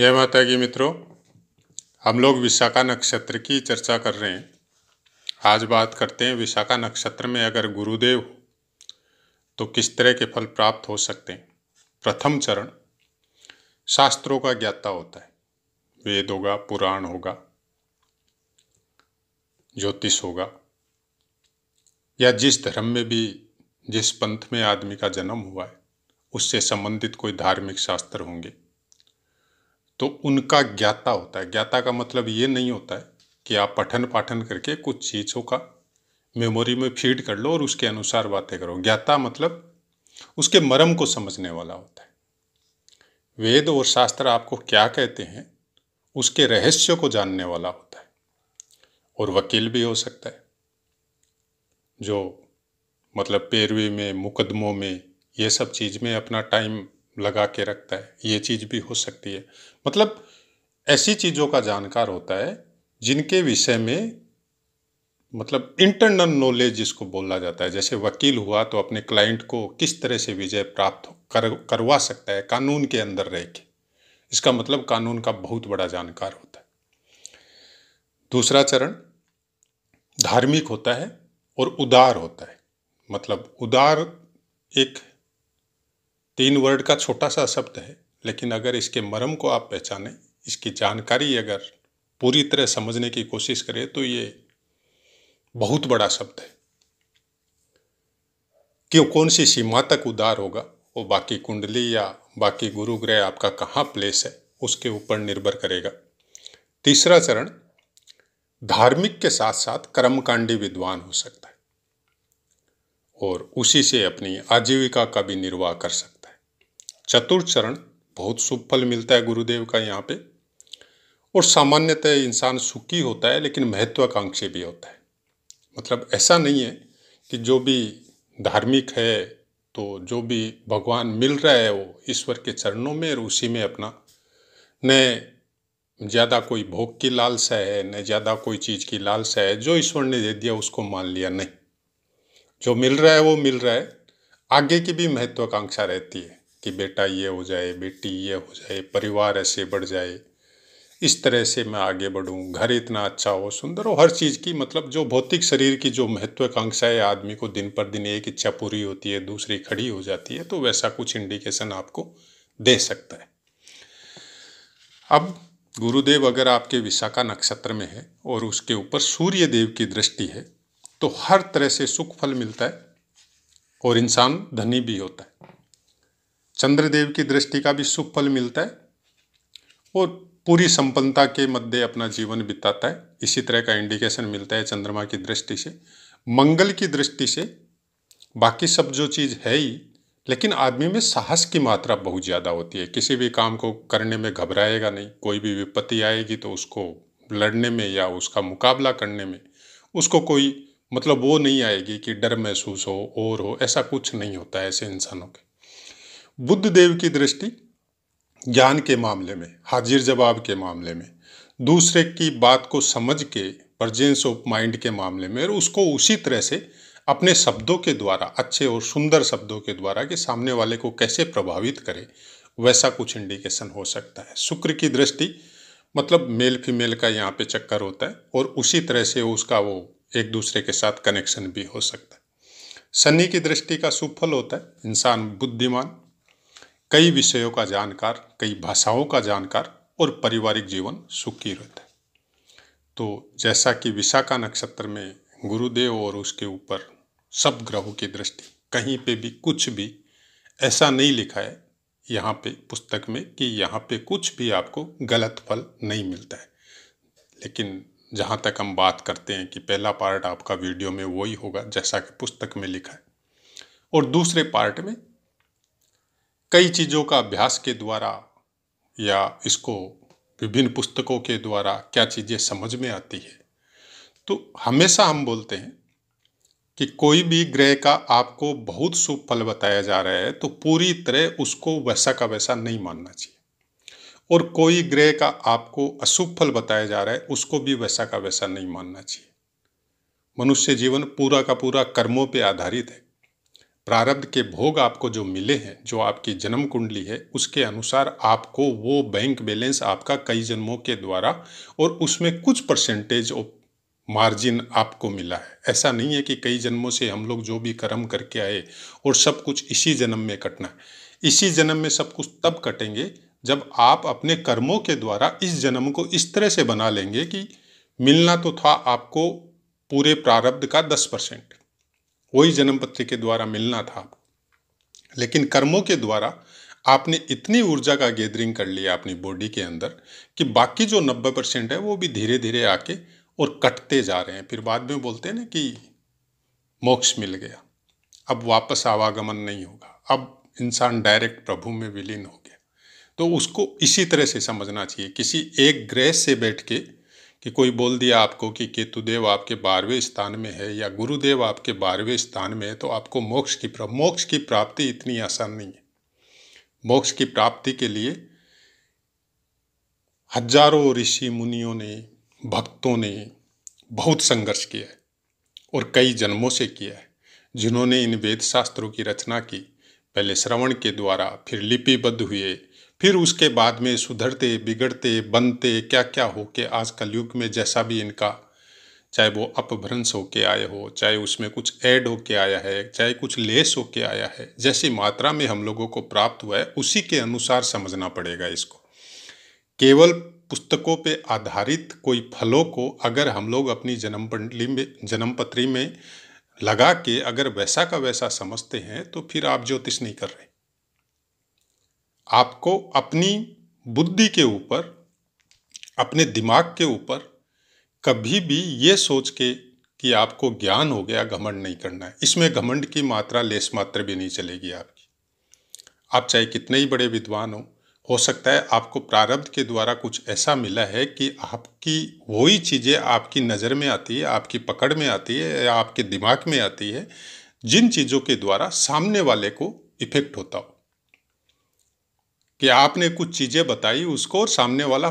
जय माता की मित्रों, हम लोग विशाखा नक्षत्र की चर्चा कर रहे हैं। आज बात करते हैं विशाखा नक्षत्र में अगर गुरुदेव हो तो किस तरह के फल प्राप्त हो सकते हैं। प्रथम चरण शास्त्रों का ज्ञाता होता है। वेद होगा, पुराण होगा, ज्योतिष होगा, या जिस धर्म में भी, जिस पंथ में आदमी का जन्म हुआ है उससे संबंधित कोई धार्मिक शास्त्र होंगे तो उनका ज्ञाता होता है। ज्ञाता का मतलब ये नहीं होता है कि आप पठन पाठन करके कुछ चीज़ों का मेमोरी में फीड कर लो और उसके अनुसार बातें करो। ज्ञाता मतलब उसके मर्म को समझने वाला होता है। वेद और शास्त्र आपको क्या कहते हैं उसके रहस्य को जानने वाला होता है। और वकील भी हो सकता है जो मतलब पैरवी में, मुकदमों में, ये सब चीज़ में अपना टाइम लगा के रखता है। ये चीज़ भी हो सकती है। मतलब ऐसी चीज़ों का जानकार होता है जिनके विषय में मतलब इंटरनल नॉलेज जिसको बोला जाता है। जैसे वकील हुआ तो अपने क्लाइंट को किस तरह से विजय प्राप्त करवा सकता है कानून के अंदर रह के। इसका मतलब कानून का बहुत बड़ा जानकार होता है। दूसरा चरण धार्मिक होता है और उदार होता है। मतलब उदार एक 3 वर्ड का छोटा सा शब्द है, लेकिन अगर इसके मर्म को आप पहचानें, इसकी जानकारी अगर पूरी तरह समझने की कोशिश करें तो ये बहुत बड़ा शब्द है। क्यों, कौन सी सीमा तक उदार होगा वो बाकी कुंडली या बाकी गुरु ग्रह आपका कहाँ प्लेस है उसके ऊपर निर्भर करेगा। तीसरा चरण धार्मिक के साथ साथ कर्मकांडी विद्वान हो सकता है और उसी से अपनी आजीविका का भी निर्वाह कर सकता है। चतुर्थ चरण बहुत शुभ फल मिलता है गुरुदेव का यहाँ पे। और सामान्यतः इंसान सुखी होता है लेकिन महत्वाकांक्षी भी होता है। मतलब ऐसा नहीं है कि जो भी धार्मिक है तो जो भी भगवान मिल रहा है वो ईश्वर के चरणों में और उसी में अपना, न ज़्यादा कोई भोग की लालसा है न ज़्यादा कोई चीज़ की लालसा है। जो ईश्वर ने दे दिया उसको मान लिया, नहीं, जो मिल रहा है वो मिल रहा है। आगे की भी महत्वाकांक्षा रहती है कि बेटा ये हो जाए, बेटी ये हो जाए, परिवार ऐसे बढ़ जाए, इस तरह से मैं आगे बढ़ूं, घर इतना अच्छा हो, सुंदर हो, हर चीज़ की मतलब जो भौतिक शरीर की जो महत्वाकांक्षा है आदमी को दिन पर दिन एक इच्छा पूरी होती है दूसरी खड़ी हो जाती है, तो वैसा कुछ इंडिकेशन आपको दे सकता है। अब गुरुदेव अगर आपके विशाखा नक्षत्र में है और उसके ऊपर सूर्य देव की दृष्टि है तो हर तरह से सुख फल मिलता है और इंसान धनी भी होता है। चंद्रदेव की दृष्टि का भी सुख फल मिलता है और पूरी संपन्नता के मध्य अपना जीवन बिताता है। इसी तरह का इंडिकेशन मिलता है चंद्रमा की दृष्टि से। मंगल की दृष्टि से बाकी सब जो चीज़ है ही, लेकिन आदमी में साहस की मात्रा बहुत ज़्यादा होती है। किसी भी काम को करने में घबराएगा नहीं। कोई भी विपत्ति आएगी तो उसको लड़ने में या उसका मुकाबला करने में उसको कोई मतलब वो नहीं आएगी कि डर महसूस हो और हो, ऐसा कुछ नहीं होता है ऐसे इंसानों के। बुध देव की दृष्टि ज्ञान के मामले में, हाजिर जवाब के मामले में, दूसरे की बात को समझ के प्रेजेंस ऑफ माइंड के मामले में, और उसको उसी तरह से अपने शब्दों के द्वारा, अच्छे और सुंदर शब्दों के द्वारा कि सामने वाले को कैसे प्रभावित करे, वैसा कुछ इंडिकेशन हो सकता है। शुक्र की दृष्टि मतलब मेल फीमेल का यहाँ पे चक्कर होता है और उसी तरह से उसका वो एक दूसरे के साथ कनेक्शन भी हो सकता है। शनि की दृष्टि का शुभ फल होता है इंसान बुद्धिमान, कई विषयों का जानकार, कई भाषाओं का जानकार और पारिवारिक जीवन सुखी रहता है। तो जैसा कि विशाखा नक्षत्र में गुरुदेव और उसके ऊपर सब ग्रहों की दृष्टि, कहीं पे भी कुछ भी ऐसा नहीं लिखा है यहाँ पे पुस्तक में कि यहाँ पे कुछ भी आपको गलत फल नहीं मिलता है। लेकिन जहाँ तक हम बात करते हैं कि पहला पार्ट आपका वीडियो में वही होगा जैसा कि पुस्तक में लिखा है, और दूसरे पार्ट में कई चीज़ों का अभ्यास के द्वारा या इसको विभिन्न पुस्तकों के द्वारा क्या चीज़ें समझ में आती है। तो हमेशा हम बोलते हैं कि कोई भी ग्रह का आपको बहुत शुभ फल बताया जा रहा है तो पूरी तरह उसको वैसा का वैसा नहीं मानना चाहिए, और कोई ग्रह का आपको अशुभ फल बताया जा रहा है उसको भी वैसा का वैसा नहीं मानना चाहिए। मनुष्य जीवन पूरा का पूरा कर्मों पे आधारित है। प्रारब्ध के भोग आपको जो मिले हैं, जो आपकी जन्म कुंडली है, उसके अनुसार आपको वो बैंक बैलेंस आपका कई जन्मों के द्वारा और उसमें कुछ परसेंटेज ऑफ मार्जिन आपको मिला है। ऐसा नहीं है कि कई जन्मों से हम लोग जो भी कर्म करके आए और सब कुछ इसी जन्म में कटना है। इसी जन्म में सब कुछ तब कटेंगे जब आप अपने कर्मों के द्वारा इस जन्म को इस तरह से बना लेंगे कि मिलना तो था आपको पूरे प्रारब्ध का 10%, वही जन्म पत्री के द्वारा मिलना था आपको, लेकिन कर्मों के द्वारा आपने इतनी ऊर्जा का गैदरिंग कर लिया अपनी बॉडी के अंदर कि बाकी जो 90% है वो भी धीरे धीरे आके और कटते जा रहे हैं। फिर बाद में बोलते हैं ना कि मोक्ष मिल गया, अब वापस आवागमन नहीं होगा, अब इंसान डायरेक्ट प्रभु में विलीन हो गया। तो उसको इसी तरह से समझना चाहिए। किसी एक ग्रह से बैठ के कि कोई बोल दिया आपको कि केतुदेव आपके 12वें स्थान में है या गुरुदेव आपके 12वें स्थान में है तो आपको मोक्ष की प्राप्ति इतनी आसान नहीं है। मोक्ष की प्राप्ति के लिए हजारों ऋषि मुनियों ने, भक्तों ने बहुत संघर्ष किया है और कई जन्मों से किया है। जिन्होंने इन वेद शास्त्रों की रचना की, पहले श्रवण के द्वारा, फिर लिपिबद्ध हुए, फिर उसके बाद में सुधरते, बिगड़ते, बनते, क्या क्या होके आज कलयुग में जैसा भी इनका, चाहे वो अपभ्रंश होके आए हो, चाहे उसमें कुछ ऐड होके आया है, चाहे कुछ लेस होके आया है, जैसी मात्रा में हम लोगों को प्राप्त हुआ है उसी के अनुसार समझना पड़ेगा इसको। केवल पुस्तकों पे आधारित कोई फलों को अगर हम लोग अपनी जन्मपत्री में लगा के अगर वैसा का वैसा समझते हैं तो फिर आप ज्योतिष नहीं कर रहे। आपको अपनी बुद्धि के ऊपर, अपने दिमाग के ऊपर कभी भी ये सोच के कि आपको ज्ञान हो गया घमंड नहीं करना है। इसमें घमंड की मात्रा लेस मात्र भी नहीं चलेगी आपकी। आप चाहे कितने ही बड़े विद्वान हो सकता है आपको प्रारब्ध के द्वारा कुछ ऐसा मिला है कि आपकी वही चीज़ें आपकी नज़र में आती है, आपकी पकड़ में आती है या आपके दिमाग में आती है, जिन चीज़ों के द्वारा सामने वाले को इफेक्ट होता हो। कि आपने कुछ चीज़ें बताई उसको और सामने वाला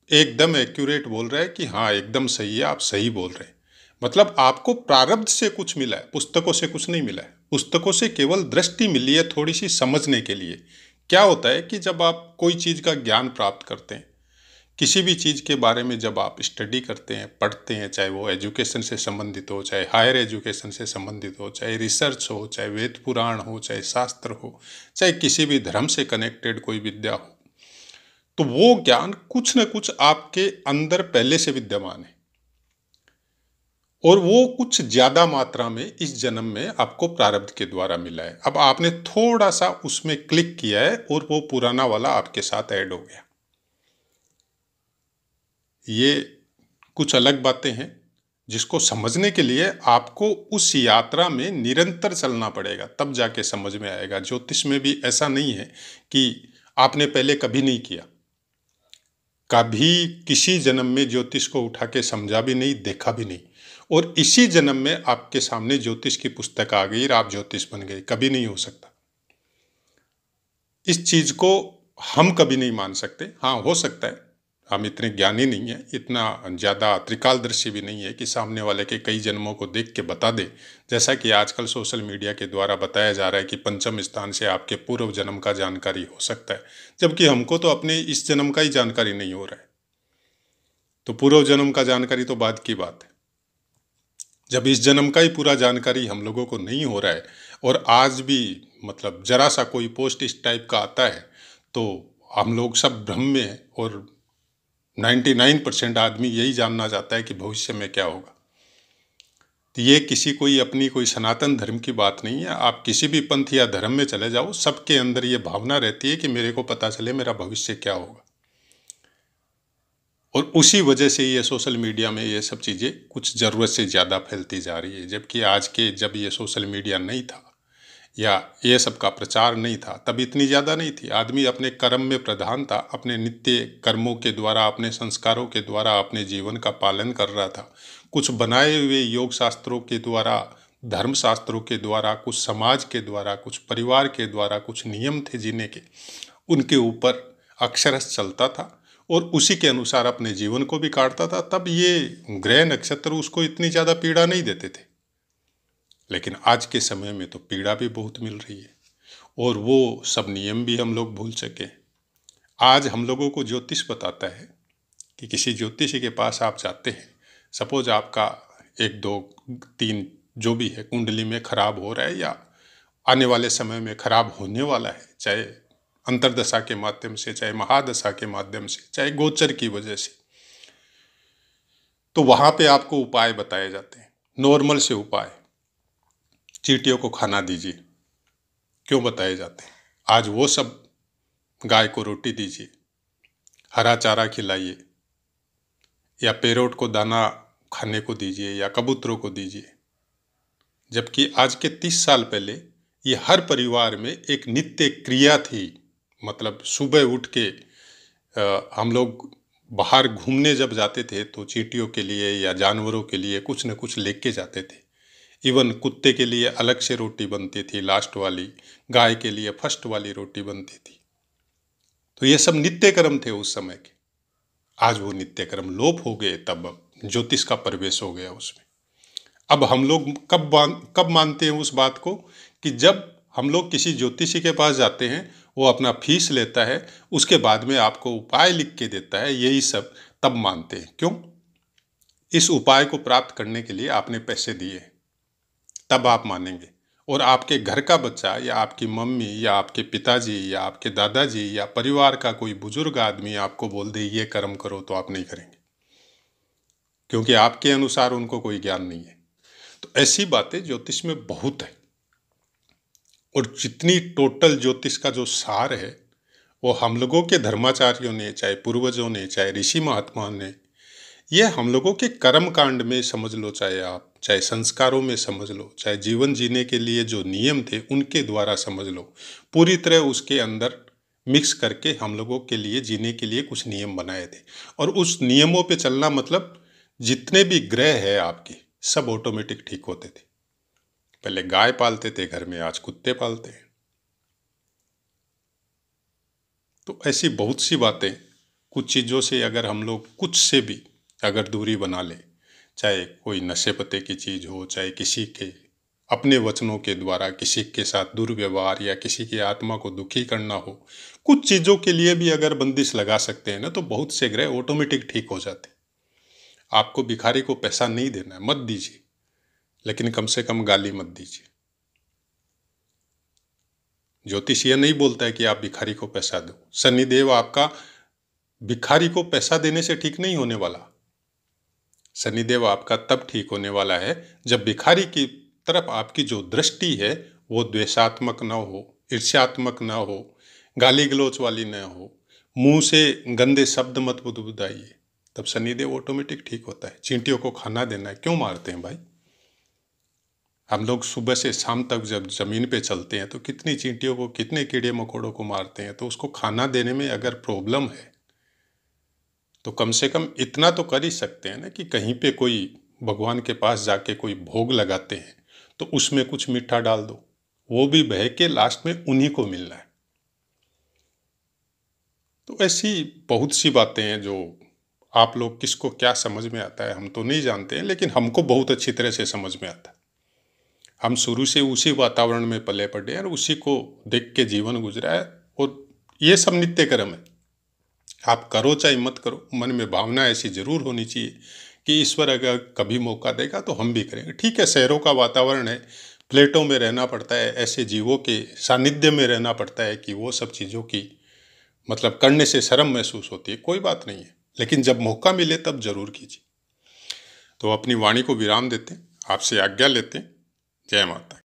एकदम एक्यूरेट बोल रहा है कि हाँ एकदम सही है, आप सही बोल रहे हैं। मतलब आपको प्रारब्ध से कुछ मिला है, पुस्तकों से कुछ नहीं मिला है। पुस्तकों से केवल दृष्टि मिली है थोड़ी सी समझने के लिए। क्या होता है कि जब आप कोई चीज़ का ज्ञान प्राप्त करते हैं, किसी भी चीज़ के बारे में जब आप स्टडी करते हैं, पढ़ते हैं, चाहे वो एजुकेशन से संबंधित हो, चाहे हायर एजुकेशन से संबंधित हो, चाहे रिसर्च हो, चाहे वेद पुराण हो, चाहे शास्त्र हो, चाहे किसी भी धर्म से कनेक्टेड कोई विद्या हो, तो वो ज्ञान कुछ न कुछ आपके अंदर पहले से विद्यमान है और वो कुछ ज़्यादा मात्रा में इस जन्म में आपको प्रारब्ध के द्वारा मिला है। अब आपने थोड़ा सा उसमें क्लिक किया है और वो पुराना वाला आपके साथ ऐड हो गया। ये कुछ अलग बातें हैं जिसको समझने के लिए आपको उस यात्रा में निरंतर चलना पड़ेगा, तब जाके समझ में आएगा। ज्योतिष में भी ऐसा नहीं है कि आपने पहले कभी नहीं किया, कभी किसी जन्म में ज्योतिष को उठा के समझा भी नहीं, देखा भी नहीं, और इसी जन्म में आपके सामने ज्योतिष की पुस्तक आ गई और आप ज्योतिष बन गए। कभी नहीं हो सकता। इस चीज को हम कभी नहीं मान सकते। हाँ, हो सकता है हम इतने ज्ञानी नहीं है, इतना ज़्यादा त्रिकालदर्शी भी नहीं है कि सामने वाले के कई जन्मों को देख के बता दे, जैसा कि आजकल सोशल मीडिया के द्वारा बताया जा रहा है कि पंचम स्थान से आपके पूर्व जन्म का जानकारी हो सकता है, जबकि हमको तो अपने इस जन्म का ही जानकारी नहीं हो रहा है। तो पूर्व जन्म का जानकारी तो बाद की बात है। जब इस जन्म का ही पूरा जानकारी हम लोगों को नहीं हो रहा है और आज भी मतलब जरा सा कोई पोस्ट इस टाइप का आता है तो हम लोग सब भ्रम में हैं और 99% आदमी यही जानना चाहता है कि भविष्य में क्या होगा। तो ये किसी कोई अपनी कोई सनातन धर्म की बात नहीं है। आप किसी भी पंथ या धर्म में चले जाओ, सबके अंदर ये भावना रहती है कि मेरे को पता चले मेरा भविष्य क्या होगा। और उसी वजह से ये सोशल मीडिया में ये सब चीज़ें कुछ ज़रूरत से ज़्यादा फैलती जा रही है। जबकि आज के जब ये सोशल मीडिया नहीं था या ये सब का प्रचार नहीं था तब इतनी ज़्यादा नहीं थी। आदमी अपने कर्म में प्रधान था, अपने नित्य कर्मों के द्वारा, अपने संस्कारों के द्वारा अपने जीवन का पालन कर रहा था। कुछ बनाए हुए योग शास्त्रों के द्वारा, धर्म शास्त्रों के द्वारा, कुछ समाज के द्वारा, कुछ परिवार के द्वारा कुछ नियम थे जीने के, उनके ऊपर अक्षरश चलता था और उसी के अनुसार अपने जीवन को भी काटता था। तब ये ग्रह नक्षत्र उसको इतनी ज़्यादा पीड़ा नहीं देते थे। लेकिन आज के समय में तो पीड़ा भी बहुत मिल रही है, और वो सब नियम भी हम लोग भूल सके। आज हम लोगों को ज्योतिष बताता है कि किसी ज्योतिषी के पास आप जाते हैं, सपोज आपका 1 2 3 जो भी है कुंडली में खराब हो रहा है या आने वाले समय में खराब होने वाला है, चाहे अंतरदशा के माध्यम से, चाहे महादशा के माध्यम से, चाहे गोचर की वजह से, तो वहां पे आपको उपाय बताए जाते हैं, नॉर्मल से उपाय। चींटियों को खाना दीजिए, क्यों बताए जाते हैं? आज वो सब, गाय को रोटी दीजिए, हरा चारा खिलाइए, या पैरोट को दाना खाने को दीजिए, या कबूतरों को दीजिए। जबकि आज के 30 साल पहले ये हर परिवार में एक नित्य क्रिया थी। मतलब सुबह उठ के हम लोग बाहर घूमने जब जाते थे तो चींटियों के लिए या जानवरों के लिए कुछ न कुछ लेके जाते थे। इवन कुत्ते के लिए अलग से रोटी बनती थी, लास्ट वाली, गाय के लिए फर्स्ट वाली रोटी बनती थी। तो ये सब नित्य कर्म थे उस समय के। आज वो नित्य कर्म लोप हो गए, तब ज्योतिष का प्रवेश हो गया उसमें। अब हम लोग कब मानते हैं उस बात को कि जब हम लोग किसी ज्योतिषी के पास जाते हैं, वो अपना फीस लेता है, उसके बाद में आपको उपाय लिख के देता है, यही सब तब मानते हैं। क्यों? इस उपाय को प्राप्त करने के लिए आपने पैसे दिए, तब आप मानेंगे। और आपके घर का बच्चा या आपकी मम्मी या आपके पिताजी या आपके दादाजी या परिवार का कोई बुजुर्ग आदमी आपको बोल दे ये कर्म करो, तो आप नहीं करेंगे, क्योंकि आपके अनुसार उनको कोई ज्ञान नहीं है। तो ऐसी बातें ज्योतिष में बहुत है, और जितनी टोटल ज्योतिष का जो सार है वो हम लोगों के धर्माचार्यों ने, चाहे पूर्वजों ने, चाहे ऋषि महात्मा ने, ये हम लोगों के कर्म कांड में समझ लो, चाहे संस्कारों में समझ लो, चाहे जीवन जीने के लिए जो नियम थे उनके द्वारा समझ लो, पूरी तरह उसके अंदर मिक्स करके हम लोगों के लिए जीने के लिए कुछ नियम बनाए थे। और उस नियमों पे चलना मतलब जितने भी ग्रह है आपके, सब ऑटोमेटिक ठीक होते थे। पहले गाय पालते थे घर में, आज कुत्ते पालते हैं। तो ऐसी बहुत सी बातें, कुछ चीज़ों से अगर हम लोग कुछ से भी अगर दूरी बना ले, चाहे कोई नशे पते की चीज़ हो, चाहे किसी के अपने वचनों के द्वारा किसी के साथ दुर्व्यवहार या किसी की आत्मा को दुखी करना हो, कुछ चीज़ों के लिए भी अगर बंदिश लगा सकते हैं ना, तो बहुत से ग्रह ऑटोमेटिक ठीक हो जाते हैं। आपको भिखारी को पैसा नहीं देना है, मत दीजिए, लेकिन कम से कम गाली मत दीजिए। ज्योतिष यह नहीं बोलता है कि आप भिखारी को पैसा दो। शनिदेव आपका भिखारी को पैसा देने से ठीक नहीं होने वाला। शनिदेव आपका तब ठीक होने वाला है जब भिखारी की तरफ आपकी जो दृष्टि है वो द्वेषात्मक न हो, ईर्ष्यात्मक न हो, गाली गलौच वाली न हो, मुंह से गंदे शब्द मत बुदबुदाइए, तब शनिदेव ऑटोमेटिक ठीक होता है। चींटियों को खाना देना है, क्यों मारते हैं भाई? हम लोग सुबह से शाम तक जब जमीन पे चलते हैं तो कितनी चींटियों को, कितने कीड़े मकोड़ों को मारते हैं। तो उसको खाना देने में अगर प्रॉब्लम है तो कम से कम इतना तो कर ही सकते हैं ना कि कहीं पे कोई भगवान के पास जाके कोई भोग लगाते हैं तो उसमें कुछ मीठा डाल दो, वो भी बह के लास्ट में उन्हीं को मिलना है। तो ऐसी बहुत सी बातें हैं जो आप लोग किसको क्या समझ में आता है हम तो नहीं जानते हैं, लेकिन हमको बहुत अच्छी तरह से समझ में आता है। हम शुरू से उसी वातावरण में पले पड़े और उसी को देख के जीवन गुजरा है। और ये सब नित्य कर्म है, आप करो चाहे मत करो, मन में भावना ऐसी जरूर होनी चाहिए कि ईश्वर अगर कभी मौका देगा तो हम भी करेंगे। ठीक है, शहरों का वातावरण है, फ्लैटों में रहना पड़ता है, ऐसे जीवों के सानिध्य में रहना पड़ता है कि वो सब चीज़ों की मतलब करने से शर्म महसूस होती है। कोई बात नहीं है, लेकिन जब मौका मिले तब जरूर कीजिए। तो अपनी वाणी को विराम देते हैं, आपसे आज्ञा लेते हैं। जय माता।